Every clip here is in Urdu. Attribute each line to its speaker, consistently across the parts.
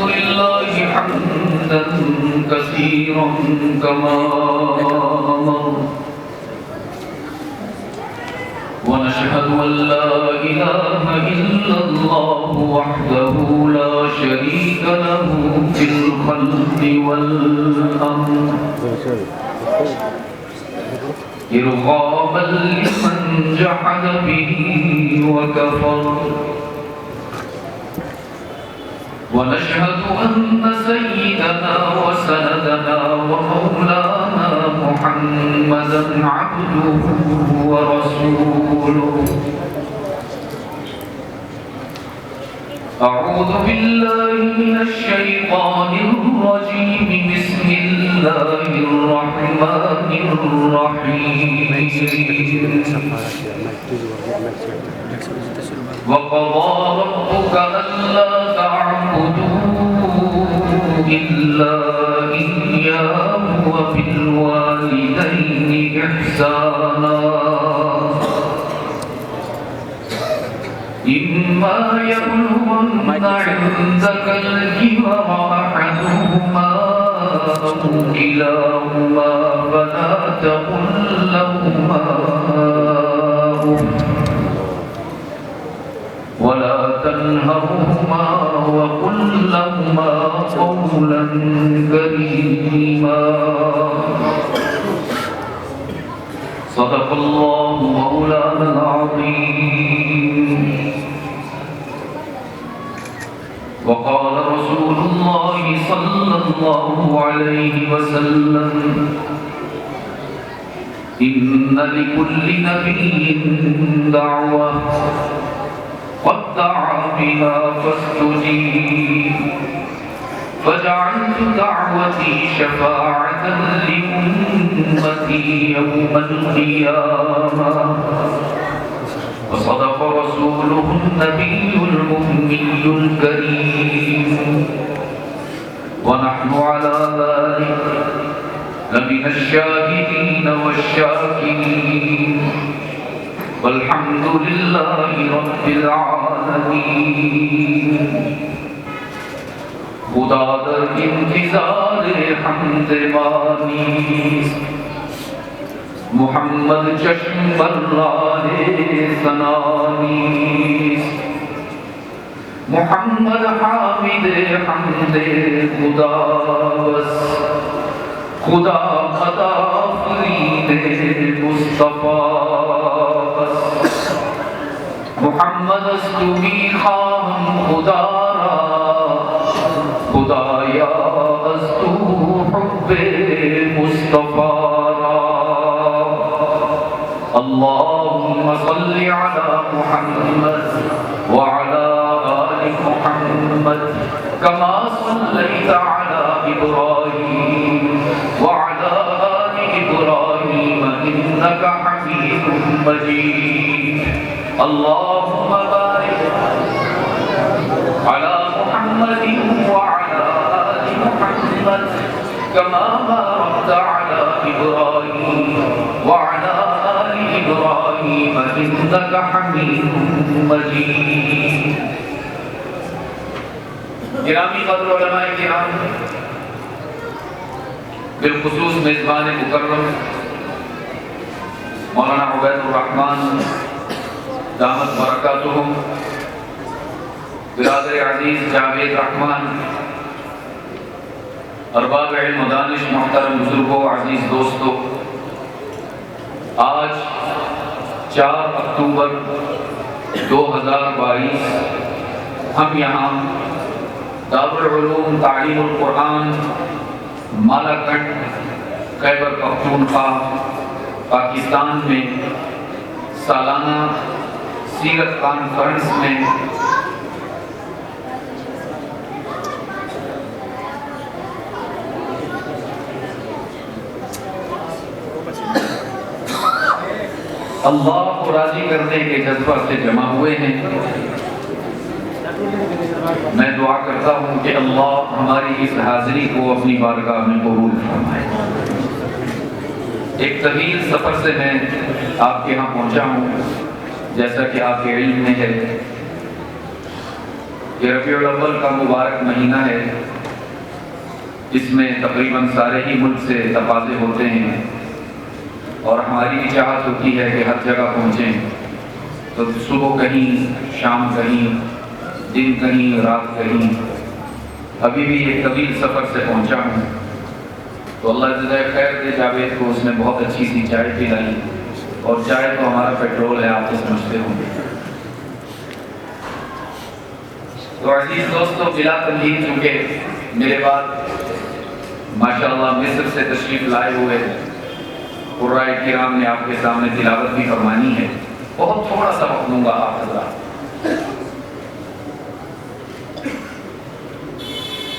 Speaker 1: لله حمدا كثيرا كما أمر ونشهد أن لا إله إلا الله وحده لا شريك له في الخلق والأمر إرغاما لمن جحد به وكفر ونشهد أن سيدنا وسندنا ومولانا محمدا عبده ورسوله أعوذ بالله من الشيطان الرجيم بسم الله الرحمن الرحيم وقضى ربك ألا تعبدوا إلا إياه وبالوالدين إحسانا إما يبلغن عندك الكبر أحدهما أو كلاهما فلا تقل لهما أف ولا تنهرهما وقل لهما قولا كريما صدق الله مولانا العظيم وقال رسول الله صلى الله عليه وسلم إن لكل نبي دعوة قد دعا بها فاستجيب فجعلت دعوتي شفاعة لأمتي يوم القيامة وصدق رسوله النبي المؤمن الكريم ونحن على ذلك لمن الشاهدين والشاكرين والحمد لله رب العالمين خدا در انتظار حمد بانی محمد چشم بر راہ ثنانی محمد حامد حمد خدا بس خدا خدا فرید مصطفیٰ بس محمد استوی خواہم خدا را خدایا از تو حب مصطفیٰ را اللهم صل على محمد وعلى آل محمد كما صليت على إبراهيم وعلى آل إبراهيم إنك حميد مجيد اللهم بارك على محمد وعلى آل محمد كما باركت على إبراهيم وعلى آل إبراهيم إنك حميد مجيد گرامی قدر علماء کرام بالخصوص میزبان مکرم مولانا عبید الرحمن دامت برکاتہم برادر عزیز جاوید رحمان ارباب علم و دانش محترم بزرگوں عزیز دوستوں آج 4 اکتوبر 2022 ہم یہاں دارالعلوم تعلیم القرآن مالاکنڈ خیبر پختونخوا پاکستان میں سالانہ سیرت کانفرنس میں اللہ کو راضی کرنے کے جذبہ سے جمع ہوئے ہیں. میں دعا کرتا ہوں کہ اللہ ہماری اس حاضری کو اپنی بارگاہ میں قبول فرمائے. ایک طویل سفر سے میں آپ کے یہاں پہنچا ہوں. جیسا کہ آپ کے علم میں ہے یہ ربیع الاول کا مبارک مہینہ ہے، جس میں تقریباً سارے ہی ملک سے تقاضے ہوتے ہیں اور ہماری بھی چاہت ہوتی ہے کہ ہر جگہ پہنچیں، تو صبح کہیں، شام کہیں، دن کہیں، رات کہیں۔ ابھی بھی ایک طویل سفر سے پہنچا ہوں، تو اللہ جزائے خیر دے جاوید کو، اس نے بہت اچھی سی چائے پلائی، اور چائے تو ہمارا پیٹرول ہے، آپ تو سمجھتے ہوں گے۔ تو عزیز دوستو، بلا تمہید چونکہ میرے بعد ماشاءاللہ مصر سے تشریف لائے ہوئے قرائے کرام نے آپ کے سامنے تلاوت بھی فرمانی ہے، بہت تھوڑا سا وقت لوں گا آپ حضرات۔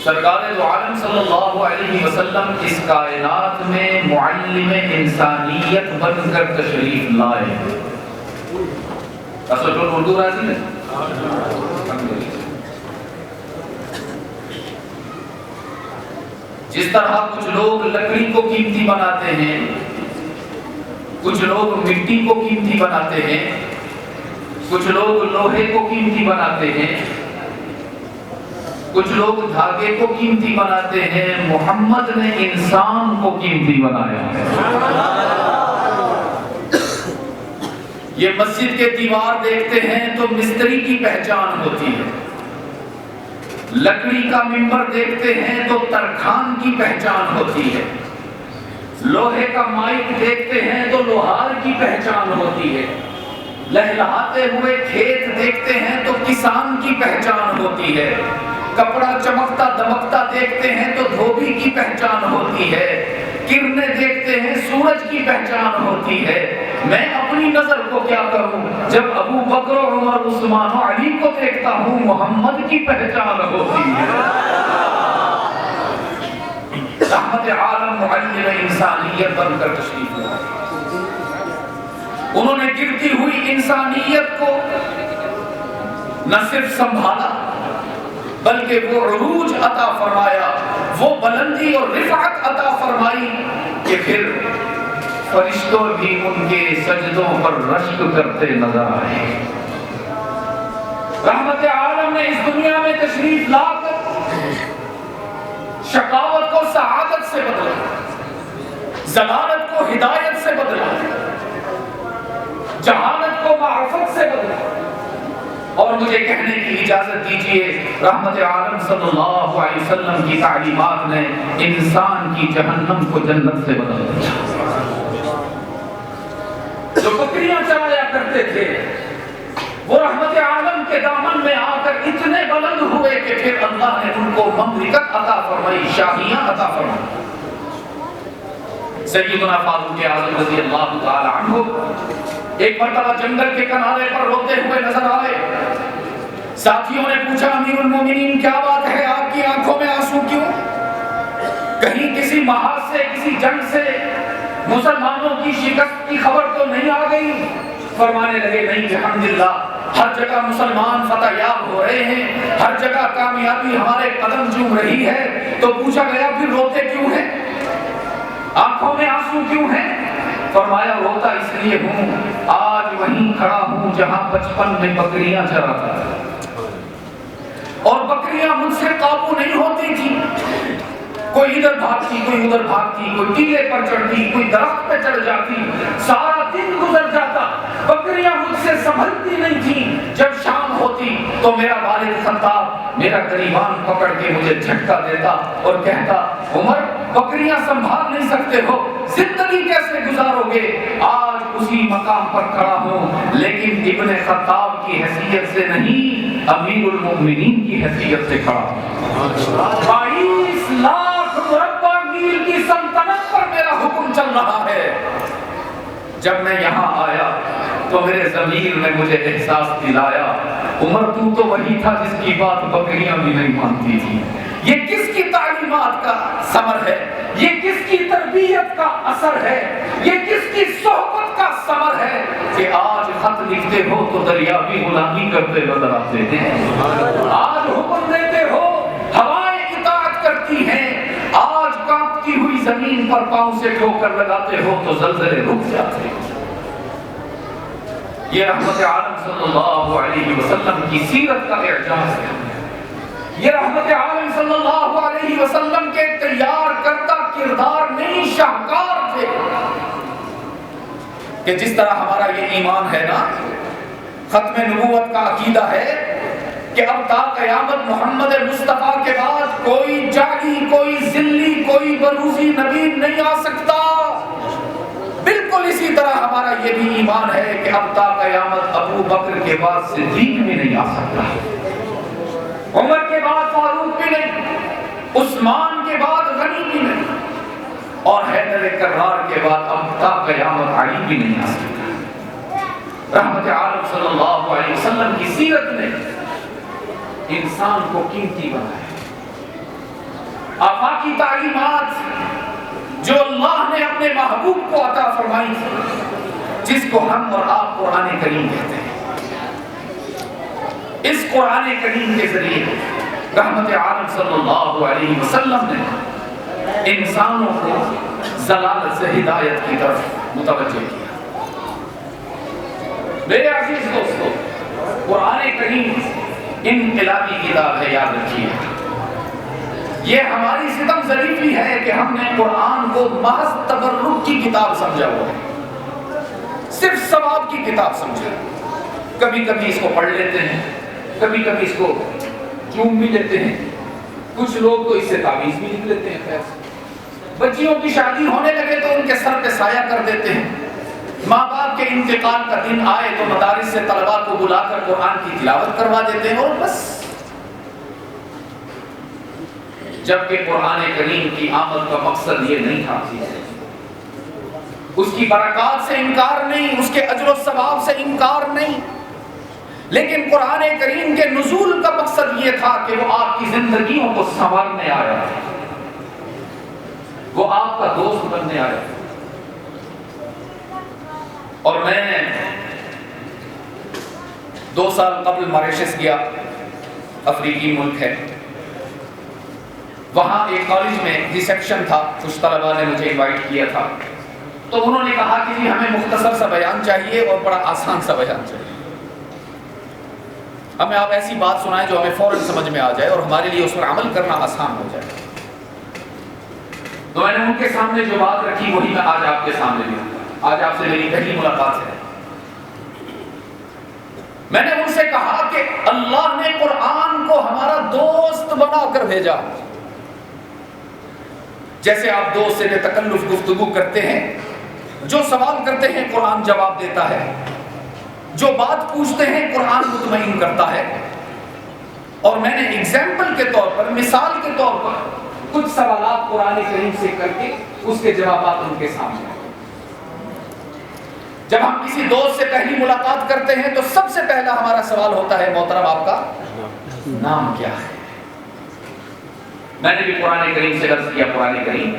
Speaker 1: سرکار دو عالم صلی اللہ علیہ وسلم اس کائنات میں معلم انسانیت بن کر تشریف لائے۔ اصل تو اردو راضی ہے۔ جس طرح کچھ لوگ لکڑی کو قیمتی بناتے ہیں، کچھ لوگ مٹی کو قیمتی بناتے ہیں، کچھ لوگ لوہے کو قیمتی بناتے ہیں، کچھ لوگ دھاگے کو قیمتی بناتے ہیں، محمد نے انسان کو قیمتی بنایا ہے۔ یہ مسجد کے دیوار دیکھتے ہیں تو مستری کی پہچان ہوتی ہے، لکڑی کا ممبر دیکھتے ہیں تو ترکھان کی پہچان ہوتی ہے، لوہے کا مائک دیکھتے ہیں تو لوہار کی پہچان ہوتی ہے، لہلہاتے ہوئے کھیت دیکھتے ہیں تو کسان کی پہچان ہوتی ہے، کپڑا چمکتا دمکتا دیکھتے ہیں تو دھوبی کی پہچان ہوتی ہے، کرنیں دیکھتے ہیں سورج کی پہچان ہوتی ہے۔ میں اپنی نظر کو کیا کروں، جب ابو بکر عمر عثمان و علی کو دیکھتا ہوں، محمد کی پہچان ہوتی ہے۔ رحمت عالم معلم انسانیت بن کر تشریف لائے۔ انہوں نے گرتی ہوئی انسانیت کو نہ صرف سنبھالا بلکہ وہ عروج عطا فرمایا، وہ بلندی اور رفعت عطا فرمائی کہ پھر فرشتوں بھی ان کے سجدوں پر رشک کرتے نظر آئے۔ رحمت عالم نے اس دنیا میں تشریف لا کر شقاوت کو سعادت سے بدلا، ضلالت کو ہدایت سے بدلا، جہالت کو معرفت سے بدلا۔ اور مجھے کہنے کی اجازت دیجیے، رحمت عالم صلی اللہ علیہ وسلم کی تعلیمات نے انسان کی جہنم کو جنت سے بدل دیا۔ جو بکریاں چرایا کرتے تھے وہ رحمت عالم کے دامن میں آ کر اتنے بلند ہوئے کہ پھر اللہ نے ان کو مملکت عطا فرمائی، شاہیاں عطا فرمائی۔ سیدنا فاروق اعظم رضی اللہ تعالی عنہ ایک مرتبہ جنگل کے کنارے پر روتے ہوئے نظر آئے۔ ساتھیوں نے پوچھا، امیر المومنین کیا بات ہے، آپ کی آنکھوں میں آنسو کیوں؟ کہیں کسی محاذ سے، کسی جنگ سے مسلمانوں کی شکست کی خبر تو نہیں آ گئی؟ فرمانے لگے، نہیں الحمدللہ، ہر جگہ مسلمان فتح یاب ہو رہے ہیں، ہر جگہ کامیابی ہمارے قدم چوم رہی ہے۔ تو پوچھا گیا، پھر روتے کیوں ہیں، آنکھوں میں آنسو کیوں ہیں؟ فرمایا، روتا اس لیے ہوں، آج وہیں کھڑا ہوں جہاں بچپن میں بکریاں چراتا تھا، اور بکریاں مجھ سے قابو نہیں ہوتی تھی، کوئی ادھر بھاگتی، کوئی ادھر بھاگتی، کوئی ٹیلے پر چڑھتی، کوئی درخت پہ چڑھ جاتی، سارا دن گزر جاتا، بکریاں مجھ سے سنبھلتی نہیں تھی۔ جب شام ہوتی تو میرا والد خطاب میرا گریبان پکڑ کے مجھے جھٹکا دیتا اور کہتا، عمر بکریاں سنبھال نہیں سکتے ہو، زندگی کیسے گزارو گے؟ آج اسی مقام پر کھڑا ہوں، لیکن ابن خطاب کی حیثیت سے نہیں، امیر المومنین کی حیثیت سے کھڑا ہوں۔ 22 لاکھ مربع میل کی سلطنت پر میرا حکم چل رہا ہے۔ جب میں یہاں آیا تو میرے ضمیر نے مجھے احساس دلایا، عمر تو وہی تھا جس کی بات بکریاں بھی نہیں مانتی تھی۔ یہ کس کی تعلیمات کا ثمر ہے، یہ کس کی تربیت کا اثر ہے، یہ کس کی صحبت کا ثمر ہے کہ آج خط لکھتے ہو تو دریا بھی غلامی کرتے نظر آتے ہیں، آج حکم دیتے ہو ہوائیں اطاعت کرتی ہیں، آج کانپتی ہوئی زمین پر پاؤں سے ٹھوکر لگاتے ہو تو زلزلے رک جاتے ہیں۔ یہ رحمت عالم صلی اللہ علیہ وسلم کی سیرت کا اعجاز ہے۔ یہ رحمت عالم صلی اللہ علیہ وسلم کے تیار کردہ کردار نہیں، شاہکار تھے کہ جس طرح ہمارا یہ ایمان ہے نا، ختم نبوت کا عقیدہ ہے کہ اب تا قیامت محمد مصطفیٰ کے بعد کوئی جعلی، کوئی ذلی، کوئی بروزی نبی نہیں آ سکتا۔ بالکل اسی طرح ہمارا یہ بھی ایمان ہے کہ اب تا قیامت ابو بکر کے بعد صدیق بھی نہیں آ سکتا، عمر کے بعد فاروق بھی نہیں، عثمان کے بعد غنی بھی نہیں، اور حیدر کرار کے بعد اب تا قیامت علی بھی نہیں آ سکتا۔ رحمت عالم صلی اللہ علیہ وسلم کی سیرت نے انسان کو قیمتی بنایا۔ آفاقی تعلیمات جو اللہ نے اپنے محبوب کو عطا فرمائی تھی، جس کو ہم اور آپ قرآن کریم کہتے ہیں، اس قرآن کریم کے ذریعے رحمت عالم صلی اللہ علیہ وسلم نے انسانوں کو ضلالت سے ہدایت کی طرف متوجہ کیا۔ میرے عزیز دوستو، قرآن کریم انقلابی کتاب ہے، یاد رکھیے۔ یہ ہماری ستم ظریفی ہے کہ ہم نے قرآن کو محض تبرک کی کتاب سمجھا ہوا ہے، صرف ثواب کی کتاب سمجھا۔ کبھی کبھی اس کو پڑھ لیتے ہیں، کبھی کبھی اس کو چوم بھی لیتے ہیں، کچھ لوگ تو اس سے تعویذ بھی لکھ لیتے ہیں۔ خیر، بچیوں کی شادی ہونے لگے تو ان کے سر پہ سایہ کر دیتے ہیں، ماں باپ کے انتقال کا دن آئے تو مدارس سے طلباء کو بلا کر قرآن کی تلاوت کروا دیتے ہیں، اور بس۔ جبکہ قرآن کریم کی آمد کا مقصد یہ نہیں تھا، اس کی برکات سے انکار نہیں، اس کے اجر و ثواب سے انکار نہیں، لیکن قرآن کریم کے نزول کا مقصد یہ تھا کہ وہ آپ کی زندگیوں کو سنوارنے آیا، وہ آپ کا دوست بننے آیا۔ اور میں 2 سال قبل ماریشس گیا، افریقی ملک ہے، وہاں ایک کالج میں ریسیپشن تھا، کچھ طلباء نے مجھے انوائٹ کیا تھا، تو انہوں نے کہا کہ جی ہمیں مختصر سا بیان چاہیے اور بڑا آسان سا بیان چاہیے، ہمیں آپ ایسی بات سنائیں جو ہمیں فوراً سمجھ میں آ جائے اور ہمارے لیے اس پر عمل کرنا آسان ہو جائے۔ تو میں نے ان کے سامنے جو بات رکھی وہی میں آج آپ کے سامنے بھی، آج آپ سے میری پہلی ملاقات ہے۔ میں نے ان سے کہا کہ اللہ نے قرآن کو ہمارا دوست بنا کر بھیجا۔ جیسے آپ دوست سے بے تکلف گفتگو کرتے ہیں، جو سوال کرتے ہیں قرآن جواب دیتا ہے، جو بات پوچھتے ہیں قرآن مطمئن کرتا ہے۔ اور میں نے ایگزامپل کے طور پر، مثال کے طور پر کچھ سوالات قرآن کریم سے کر کے اس کے جوابات ان کے سامنے۔ جب ہم کسی دوست سے پہلی ملاقات کرتے ہیں تو سب سے پہلا ہمارا سوال ہوتا ہے، محترم آپ کا نام کیا ہے؟ میں نے بھی قرآن کریم سے عرض کیا، قرآن کریم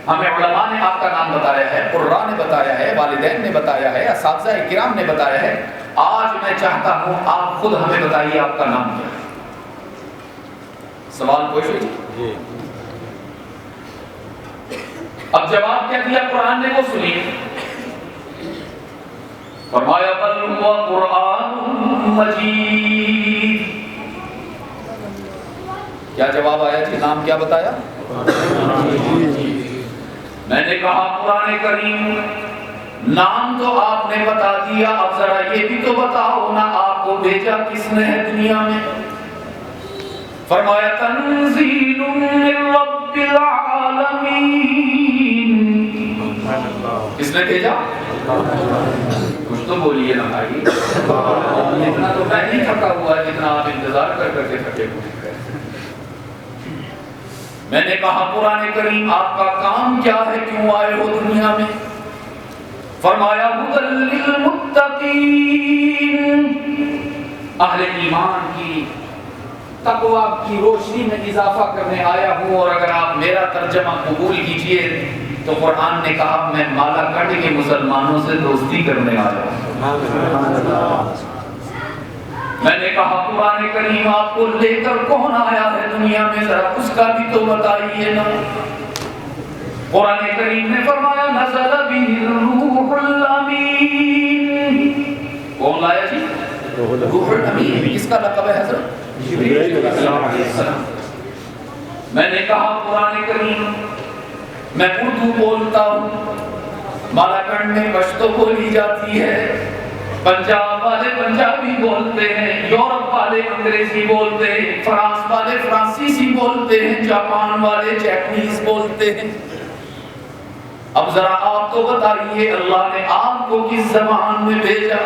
Speaker 1: ہمیں علماء نے آپ کا نام بتایا ہے، قراء نے بتایا ہے، والدین نے بتایا ہے، اساتذہ کرام نے بتایا ہے۔ آج میں چاہتا ہوں آپ خود ہمیں بتائیے آپ کا نام کیا ہے۔ سوال پوچھو جی۔ اب جواب کیا دیا قرآن نے، وہ سنیے۔ فرمایا بل هو قرآن مجید۔ کیا جواب آیا جی؟ نام کیا بتایا؟ میں نے کہا قرآن کریم، نام تو آپ نے بتا دیا، اب ذرا یہ بھی تو بتاؤ نا آپ کو بھیجا کس نے ہے دنیا میں؟ فرمایا تنزیل من رب العالمین۔ کس نے بھیجا؟ کچھ تو بولیے نا بھائی، اتنا تو میں نہیں تھکا ہوا جتنا آپ انتظار کر کر کے تھکے ہوئے۔ میں نے کہا قرآن کریم آپ کا کام کیا ہے، کیوں آئے ہو دنیا میں؟ فرمایا ھدی للمتقین، اہل ایمان کی تقوی کی روشنی میں اضافہ کرنے آیا ہوں۔ اور اگر آپ میرا ترجمہ قبول کیجئے تو قرآن نے کہا میں مالا کٹ کے مسلمانوں سے دوستی کرنے آیا ہوں۔ میں نے کہا قرآن کریم آپ کو لے کر کون آیا ہے دنیا میں، ذرا اس کا بھی تو بتائیے نا۔ قرآن کریم نے فرمایا نزل به الروح الامین۔ کون لایا جی؟ روح الامین۔ کس کا لقب ہے حضرت؟ میں نے کہا قرآن کریم میں اردو بولتا ہوں، مالاکنڈ میں پشتو بولی جاتی ہے، پنجاب والے پنجابی بولتے ہیں، یورپ والے انگریزی بولتے ہیں، فرانس والے فرانسیسی بولتے ہیں، جاپان والے جیپنیز بولتے ہیں۔ اب ذرا آپ تو بتائیے اللہ نے آپ کو کس زبان میں بھیجا؟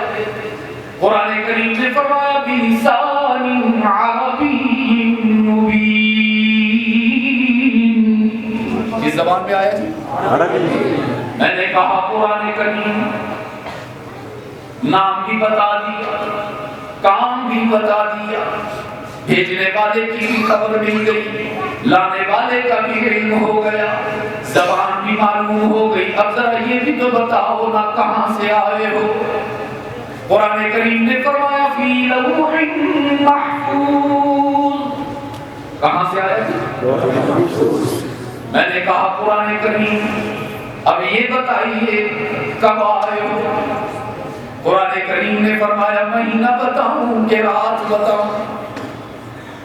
Speaker 1: قرآن کریم نے فرمایا بِلِسَانٍ عَرَبِيٍّ مُبِينٍ۔ کس زبان میں آیا جی؟ عربی۔ میں نے کہا قرآن کریم نام بھی بتا دیا، کام بھی بتا دیا، بھیجنے والے کی بھی خبر مل گئی، لانے والے کا بھی علم ہو گیا، زبان بھی معلوم ہو گئی۔ اب ذرا یہ بھی تو بتاؤ نا کہاں سے آئے ہو؟ قرآن کریم نے فرمایا فی لوح محفوظ۔ کہاں سے آئے تھے؟ میں نے کہا قرآن کریم اب یہ بتائیے کب آئے ہو؟ قرآن کریم نے فرمایا مہینہ بتاؤں کہ رات بتاؤں؟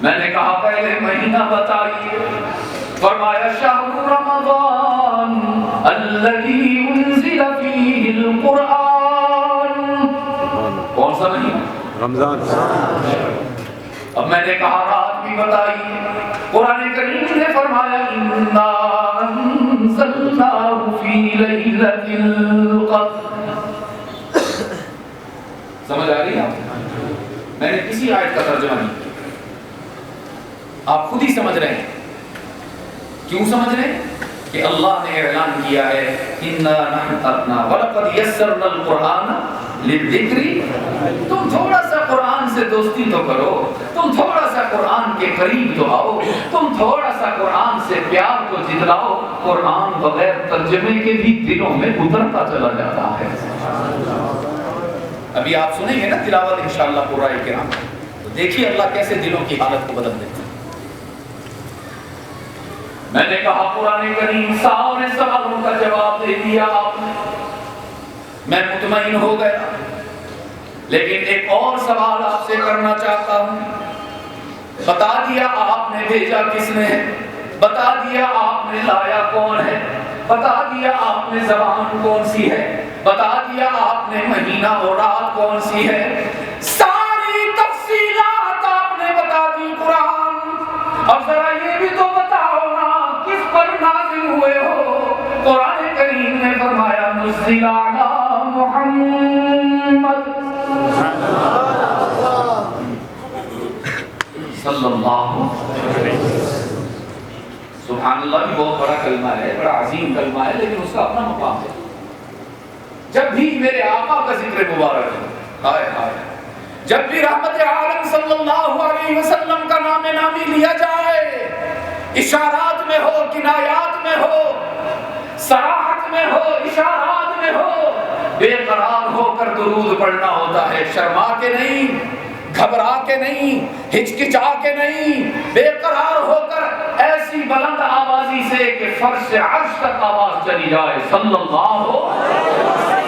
Speaker 1: میں نے کہا پہلے مہینہ بتائیے۔ فرمایا شہر رمضان الذی انزل فیہ القرآن۔ کون سا مہینہ؟ رمضان۔ اب میں نے کہا رات بھی بتائیے۔ قرآن کریم نے فرمایا انا انزلناہ فی لیلۃ القدر۔ سمجھ آ رہی ہے آپ؟ میں نے کسی آیت کا ترجمہ نہیں کیا، آپ خود ہی سمجھ رہے ہیں۔ کیوں سمجھ رہے ہیں؟ کہ اللہ نے اعلان کیا ہے اِنَّا نَحْنُ أَرْنَا وَلَقَدْ يَسَّرْنَا الْقُرْآنَ لِلذِّكْرِ۔ تم تھوڑا سا قرآن سے دوستی تو کرو، تم تھوڑا سا قرآن کے قریب تو آؤ، تم تھوڑا سا قرآن سے پیار کو جتلاؤ۔ قرآن بغیر ترجمے کے بھی دلوں میں اترتا چلا جاتا ہے۔ ابھی آپ سنیں گے نا تلاوت انشاءاللہ قرآن کرام، تو دیکھیے اللہ کیسے دلوں کی حالت کو بدل دیتا ہے۔ میں نے کہا قرآن کریم سارے سوالوں کا جواب دے دیا آپ نے، میں مطمئن ہو گیا، لیکن ایک اور سوال آپ سے کرنا چاہتا ہوں۔ بتا دیا آپ نے بھیجا کس نے ہے، بتا دیا آپ نے لایا کون ہے، بتا دیا آپ نے زبان کون سی ہے، بتا دیا آپ نے مہینہ اور رات کون سی ہے، ساری تفصیلات آپ نے بتا دی قرآن۔ اب ذرا یہ بھی تو بتاؤ نا کس پر نازل ہوئے ہو؟ قرآن کریم نے فرمایا نزل علی محمد صلی اللہ علیہ وسلم۔ سبحان اللہ بھی بہت بڑا کلمہ ہے، بڑا عظیم کلمہ ہے، لیکن اس کا اپنا مقام ہے۔ جب بھی میرے آقا کا ذکر مبارک ہے، ہائے ہائے، جب بھی رحمت عالم صلی اللہ علیہ وسلم کا نام نامی لیا جائے، اشارات میں ہو، کنایات میں ہو، صراحت میں ہو، اشارات میں ہو، بے قرار ہو کر درود پڑھنا ہوتا ہے، شرما کے نہیں، گھبرا کے نہیں، ہچکچا کے نہیں، بے قرار ہو کر ایسی بلند آوازی سے کہ فرش عرش تک آواز چلی جائے، صلی اللہ علیہ وسلم۔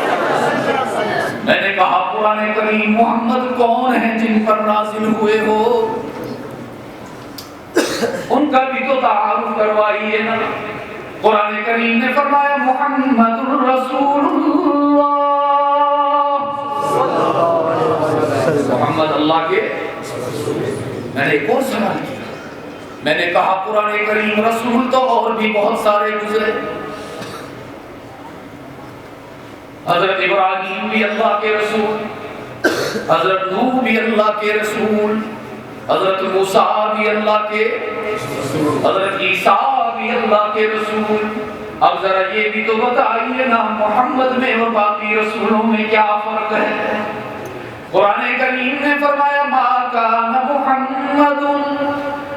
Speaker 1: میں نے کہا قرآن کریم محمد کون ہیں جن پر نازل ہوئے ہو؟ ان کا بھی تو تعارف کروائیے نا۔ قرآن کریم نے فرمایا محمد الرسول اللہ، محمد اللہ کے۔ میں نے ایک اور سوال کیا، میں نے کہا قرآن کریم رسول تو اور بھی بہت سارے گزرے، حضرت ابراہیم بھی اللہ کے رسول، حضرت نوح بھی اللہ کے رسول، حضرت موسیٰ بھی اللہ کے، حضرت عیسیٰ بھی اللہ کے رسول۔ اب ذرا یہ بھی تو بتائیے نا محمد میں اور باقی رسولوں میں کیا فرق ہے؟ قرآن کریم نے فرمایا ما کان محمد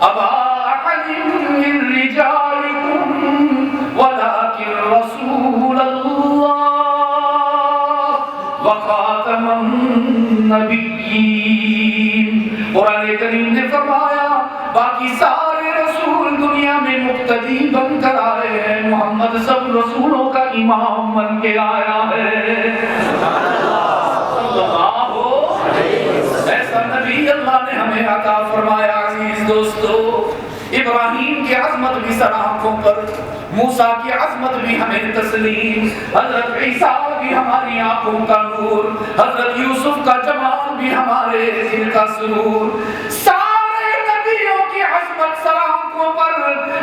Speaker 1: ابا احد من رجالکم ولکن رسول اللہ وخاتم النبیین۔ قرآن کریم نے فرمایا باقی سارے رسول دنیا میں مقتدی بن کر آئے ہیں، محمد سب رسولوں کا امام بن کے آیا ہے۔ ایسا نبی اللہ نے ہمیں عطا فرمایا۔ عزیز دوستو، ابراہیم کی عظمت بھی سر آنکھوں پر، موسیٰ کی عظمت بھی ہمیں تسلیم، حضرت عیسیٰ بھی ہماری آنکھوں کا نور، حضرت یوسف کا جمال بھی ہمارے دل کا سرور، سارے نبیوں کی عظمت سر آنکھوں پر،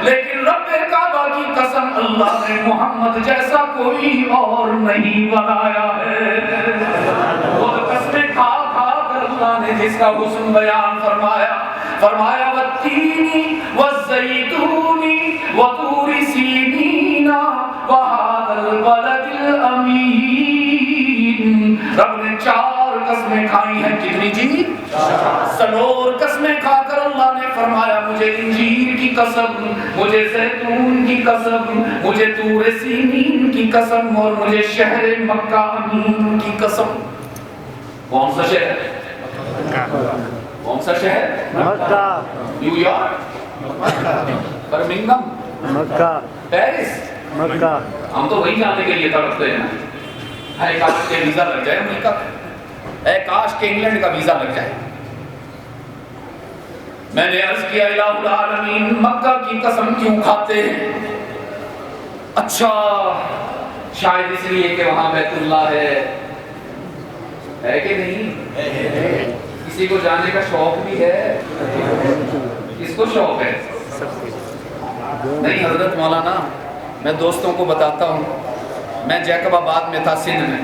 Speaker 1: لیکن رب کعبہ کی قسم اللہ نے محمد جیسا کوئی اور نہیں بنایا ہے۔ وہ قسمیں کھا کھا کر اللہ نے جس کا حسن بیان فرمایا، فرمایا والتین والزیتون وطور سینین وہذا البلد الامین۔ رب نے 4 قسمیں کھائی ہیں، کتنی جی؟ 4 قسمیں کھا کر اللہ نے فرمایا مجھے انجیر کی قسم، مجھے زیتون کی قسم، مجھے طور سینین کی قسم، اور مجھے شہر مکہ امین کی قسم۔ کون سا شہر؟ کون سا شہر؟
Speaker 2: مکہ،
Speaker 1: نیو یارک، برمنگھم،
Speaker 2: مکہ،
Speaker 1: پیرس،
Speaker 2: مکہ۔
Speaker 1: ہم تو وہی جانے کے لیے تڑپتے ہیں۔ اے کاش کے ویزا لگ جائے امریکہ، اے کاش کے انگلینڈ کا ویزا لگ جائے۔ میں نے عرض کیا الہ العالمین مکہ کی قسم کیوں کھاتے ہیں؟ اچھا شاید اس لیے کہ وہاں بیت اللہ ہے کہ نہیں؟ کسی کو جانے کا شوق بھی ہے؟ کس کو شوق ہے؟ نہیں حضرت مولانا، میں دوستوں کو بتاتا ہوں، میں جیکب آباد میں تھا سندھ میں،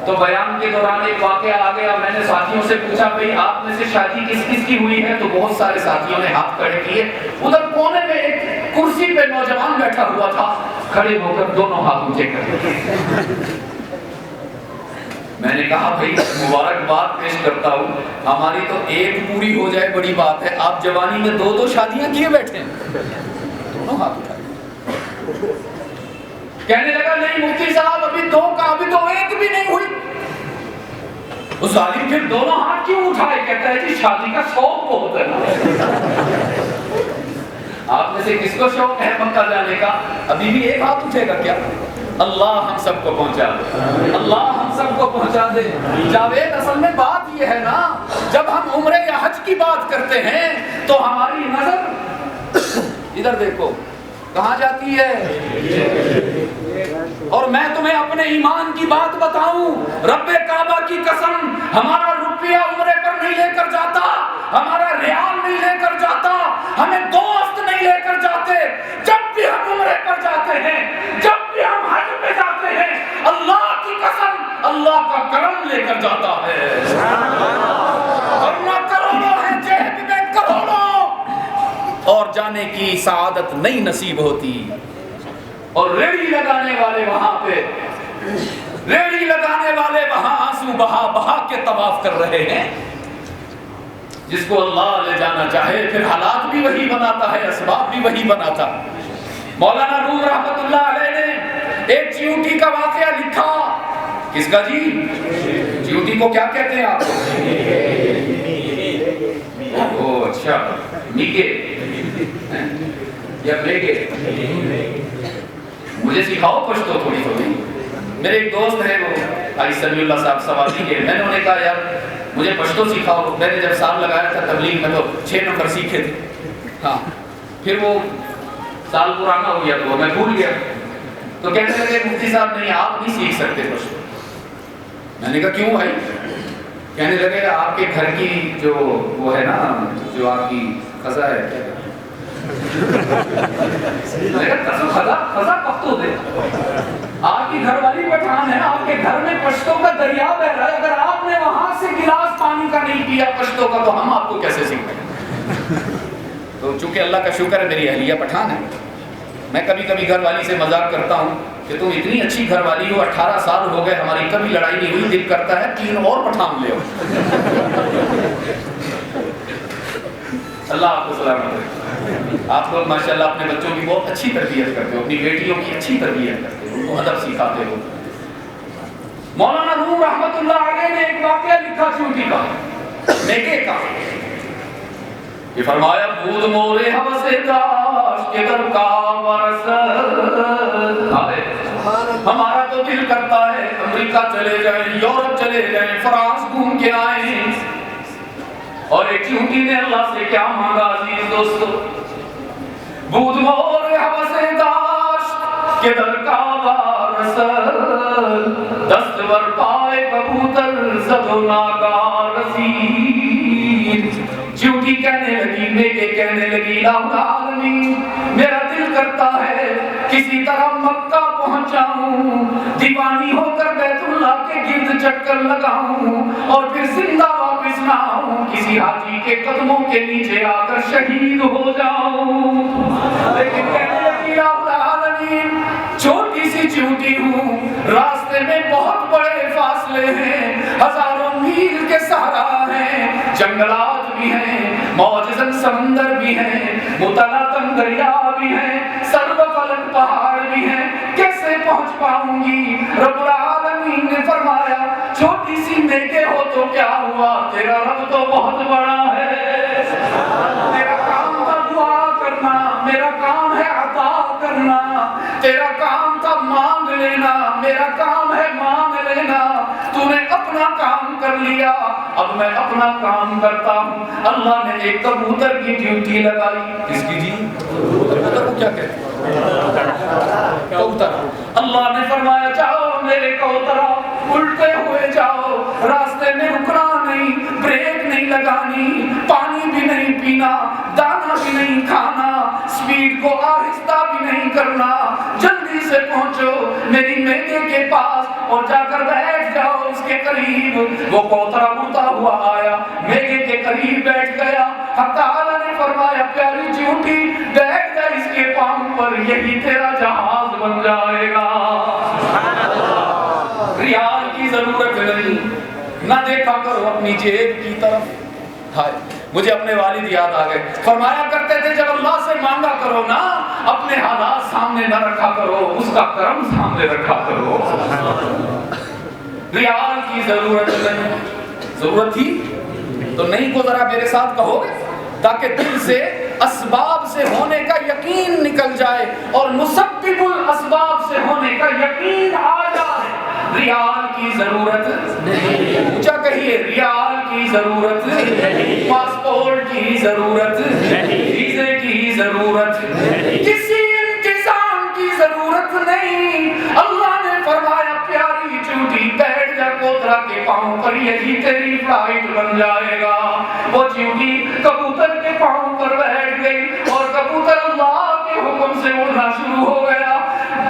Speaker 1: تو بیان کے دوران ایک واقعہ آ گیا، میں نے ساتھیوں سے پوچھا بھئی آپ میں سے شادی کس کس کی ہوئی ہے؟ تو بہت سارے ساتھیوں نے ہاتھ کھڑے کیے۔ ادھر کونے میں ایک کرسی پہ نوجوان بیٹھا ہوا تھا، کھڑے ہو کر دونوں ہاتھ اونچے کر، میں نے کہا بھئی مبارکباد پیش کرتا ہوں، ہماری تو ایک پوری ہو جائے بڑی بات ہے، آپ جوانی میں 2 شادیاں کیے بیٹھے ہیں۔ دونوں ہاتھ اٹھائے، کہنے لگا نہیں مفتی صاحب ابھی 2 کا، ابھی تو 1 بھی نہیں ہوئی۔ اس ظالم پھر دونوں ہاتھ کیوں اٹھائے؟ کہتا ہے جی شادی کا شوق بہت ہے۔ آپ میں سے کس کو شوق ہے مکہ جانے کا؟ ابھی بھی 1 ہاتھ اٹھے گا کیا؟ اللہ ہم سب کو پہنچا دے، اللہ ہم سب کو پہنچا دے۔ جاوید اصل میں بات یہ ہے نا، جب ہم عمرے یا حج کی بات کرتے ہیں تو ہماری نظر ادھر دیکھو کہاں جاتی ہے؟ اور میں تمہیں اپنے ایمان کی بات بتاؤں، رب کعبہ کی قسم ہمارا روپیہ عمرے پر نہیں لے کر جاتا، ہمارا ریال نہیں لے کر جاتا، ہمیں دوست نہیں لے کر جاتے۔ جب بھی ہم عمرے پر جاتے ہیں، جب بھی ہم حج پہ جاتے ہیں، اللہ کی قسم اللہ کا کرم لے کر جاتا ہے۔ ورنہ کروڑوں ہیں جیب میں کروڑوں، اور جانے کی سعادت نہیں نصیب ہوتی۔ اور ریڑھی لگانے والے وہاں پہ، ریڑھی لگانے والے وہاں آنسو بہا بہا کے طواف کر رہے ہیں۔ جس کو اللہ لے جانا چاہے پھر حالات بھی وہی بناتا ہے، اسباب بھی وہی بناتا۔ مولانا روم رحمت اللہ علیہ نے ایک چیونٹی کا واقعہ لکھا۔ کس کا جی؟ چیونٹی کو کیا کہتے ہیں آپ؟ او اچھا، میگے یا بریگے؟ مجھے سکھاؤ پشتو تھوڑی تھوڑی۔ میرے ایک دوست ہے وہ بھائی سمیع اللہ صاحب سوادی کے، میں نے انہیں کہا یار مجھے پشتو سکھاؤ۔ میں نے جب سال لگایا تھا تبلیغ میں تو 6 نمبر سیکھے تھے، ہاں پھر وہ سال پرانا ہو گیا تو میں بھول گیا۔ تو کہنے لگے مفتی صاحب نہیں آپ نہیں سیکھ سکتے پشتو۔ میں نے کہا کیوں بھائی؟ کہنے لگے آپ کے گھر کی جو وہ ہے نا، جو آپ کی خزہ ہے، خزہ پختو دے، آپ کی گھر والی پٹھان ہے، آپ کے گھر میں پشتو کا دریا بہ رہا ہے، اگر آپ نے وہاں سے گلاس پانی کا نہیں پیا پشتو کا تو ہم آپ کو کیسے سکھائیں؟ تو چونکہ اللہ کا شکر ہے میری اہلیہ پٹھان ہے، میں کبھی کبھی گھر والی سے مذاق کرتا ہوں کہ تم اتنی اچھی گھر والی ہو، 18 سال ہو گئے ہماری کبھی لڑائی نہیں ہوئی، دل کرتا ہے 3 اور پٹھان لے ہو۔ اللہ آپ کو سلامت رکھے۔ آپ لوگ ماشاءاللہ اپنے بچوں کی بہت اچھی تربیت کرتے ہو، اپنی بیٹیوں کی اچھی تربیت کرتے ہو، ان کو ادب سکھاتے ہو۔ مولانا روم رحمت اللہ علیہ نے ایک واقعہ لکھا چونٹی کا، میگے کا۔ یہ فرمایا بود مورے حوث داشت کے در کا ورثت، ہمارا تو دل کرتا ہے امریکہ چلے جائیں، یورپ چلے جائیں، فرانس گھوم کے آئیں، اور ایک چونٹی نے اللہ سے کیا مانگا عزیز دوستو؟ بود مور حوث داشت کہ در کعبہ رسل، دستور پائے کبوتر زد و ناگار رسید۔ چونٹی کہنے لگی، میکے کہنے لگی الہ العالمین میرا دل کرتا ہے کسی طرح مکہ پہنچ جاؤں، دیوانی ہو کر بیت اللہ کے گرد چکر لگاؤں اور پھر زندہ واپس نہ آؤں، کسی حاجی کے قدموں کے نیچے آ کر شہید ہو جاؤں۔ لیکن کہنے لگی الہ العالمین چھوٹی سی چونٹی ہوں، راستے میں بہت بڑے فاصلے ہیں، ہزاروں میل کے صحرا ہیں، جنگلات بھی ہیں، موجزن سمندر بھی ہیں، متلاطم دریا بھی ہیں، سرو فلک پہاڑ بھی ہیں، کیسے پہنچ پاؤں گی؟ رب العالمین نے فرمایا چھوٹی سی نیکے ہو تو کیا ہوا، تیرا رب تو بہت بڑا ہے، تیرا کام تھا دعا کرنا، میرا کام ہے عطا کرنا، تیرا کام تھا مانگ لینا، میرا کام ہے مانگ لینا، تو نے اپنا کام کر لیا، اب میں اپنا کام کرتا ہوں۔ اللہ نے ایک کبوتر کی ڈیوٹی لگائی۔ کس کی جی؟ کبوتر کو کیا کہتے ہیں؟ کبوتر۔ اللہ نے فرمایا جاؤ میرے کبوترا، الٹے ہوئے جاؤ، راستے میں رکنا نہیں، بریک نہیں لگانی، پانی بھی نہیں پینا، دانا بھی نہیں کھانا، سپیڈ کو آہستہ بھی نہیں کرنا، جلدی سے پہنچو میری میکے کے پاس اور جا کر بیٹھ جاؤ اس کے قریب۔ وہ کوترا اڑتا ہوا آیا، میکے کے قریب بیٹھ گیا۔ حق تعالیٰ نے فرمایا پیاری چونٹی بیٹھ جا اس کے پاؤں پر، یہی تیرا جہاز بن جائے گا۔ ریال کی ضرورت نہیں، نہ دیکھا کرو اپنی جیب کی طرف۔ ہائے مجھے اپنے والد یاد آ گئے، فرمایا کرتے تھے جب اللہ سے مانگا کرو نا، اپنے حالات سامنے نہ رکھا کرو، اس کا کرم سامنے رکھا کرو۔ ریال کی ضرورت نہیں، ضرورت تھی تو نہیں کو ذرا میرے ساتھ کہو گے تاکہ دل سے اسباب سے ہونے کا یقین نکل جائے اور مسبب الاسباب سے ہونے کا یقین آ جائے۔ ریال کی ضرورت نہیں، اونچا کہیے ریال کی ضرورت نہیں، پاسپورٹ کی ضرورت نہیں، ویزے کی ضرورت نہیں، کسی انتظام کی ضرورت نہیں۔ اللہ نے فرمایا پیاری چونٹی بیٹھ جا کوترا کے پاؤں پر، یہی تیری فلائٹ بن جائے گا۔ وہ چونٹی کبوتر کے پاؤں پر بیٹھ گئی اور کبوتر اللہ کے حکم سے اڑنا شروع ہو گیا،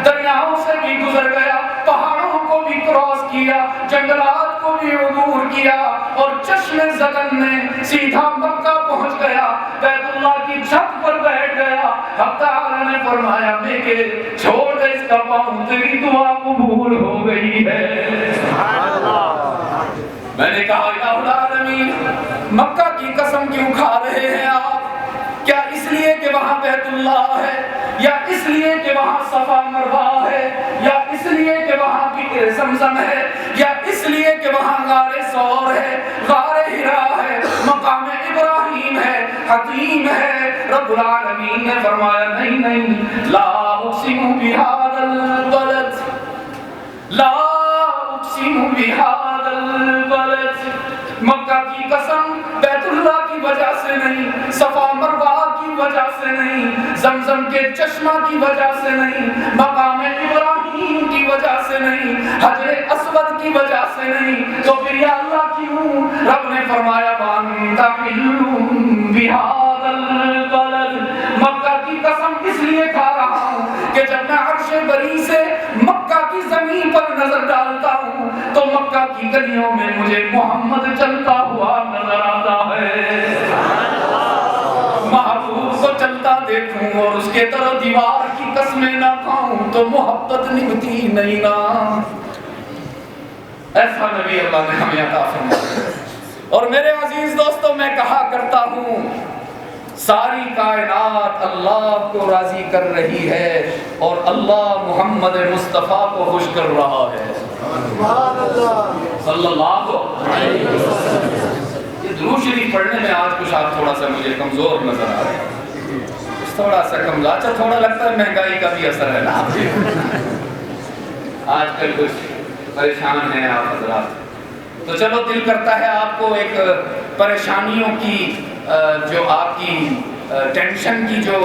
Speaker 1: دریاؤں سے بھی گزر گیا، پہاڑوں کو بھی کراس کیا، جنگلات کو بھی عبور کیا اور چشم زدن میں سیدھا مکہ پہنچ گیا، بیت اللہ کی چھت پر بیٹھ گیا۔ حق تعالیٰ نے فرمایا میکے چھوڑ دے اس کا پاؤں، تیری دعا قبول ہو گئی ہے۔ میں نے کہا الہ العالمین مکہ کی قسم کیوں کھا رہے ہیں آپ؟ کیا اس لیے کہ وہاں بیت اللہ ہے، یا اس لیے کہ وہاں صفا مروہ ہے، یا اس لیے کہ وہاں بئر زمزم ہے، یا اس لیے کہ وہاں غار ثور ہے، غار حرا ہے، مقام ابراہیم ہے، حتیم ہے؟ رب العالمین نے فرمایا نہیں نہیں، لا اقسم بہذا البلد، لا اقسم بہذا البلد، مکہ کی قسم بیت اللہ کی وجہ سے نہیں، صفا مروہ کی وجہ سے نہیں، زمزم کے چشمہ کی وجہ سے نہیں، مقام ابراہیم کی وجہ سے نہیں، حجر اسود کی وجہ سے نہیں، تو پھر یا اللہ کیوں؟ رب نے فرمایا وَأَنْتَ حِلٌّ بِهَذَا الْبَلَدِ، مکہ کی قسم اس لیے کھا رہا ہوں کہ جب میں عرش بری سے مکہ کی زمین پر نظر ڈالتا ہوں تو مکہ کی گلیوں میں مجھے محمد چلتا ہوا نظر آتا ہے۔ محبوب کو چلتا دیکھوں اور اس کے طرح دیوار کی قسمیں نہ کھاؤں تو محبت نبھتی نہیں نا۔ ایسا نبی اللہ نے ہمیں عطا فرمایا۔ اور میرے عزیز دوستوں میں کہا کرتا ہوں ساری کائنات اللہ کو راضی کر رہی ہے اور اللہ محمد مصطفیٰ کو خوش کر رہا ہے صلی اللہ علیہ وسلم۔ یہ درود شریف پڑھنے میں آج کچھ آپ تھوڑا سا مجھے کمزور نظر آ رہے ہیں، تھوڑا سا کمزور، اچھا تھوڑا لگتا ہے مہنگائی کا بھی اثر ہے نا، آج کل کچھ پریشان ہیں آپ حضرات، تو چلو دل کرتا ہے آپ کو ایک پریشانیوں کی جو آپ کی ٹینشن کی جو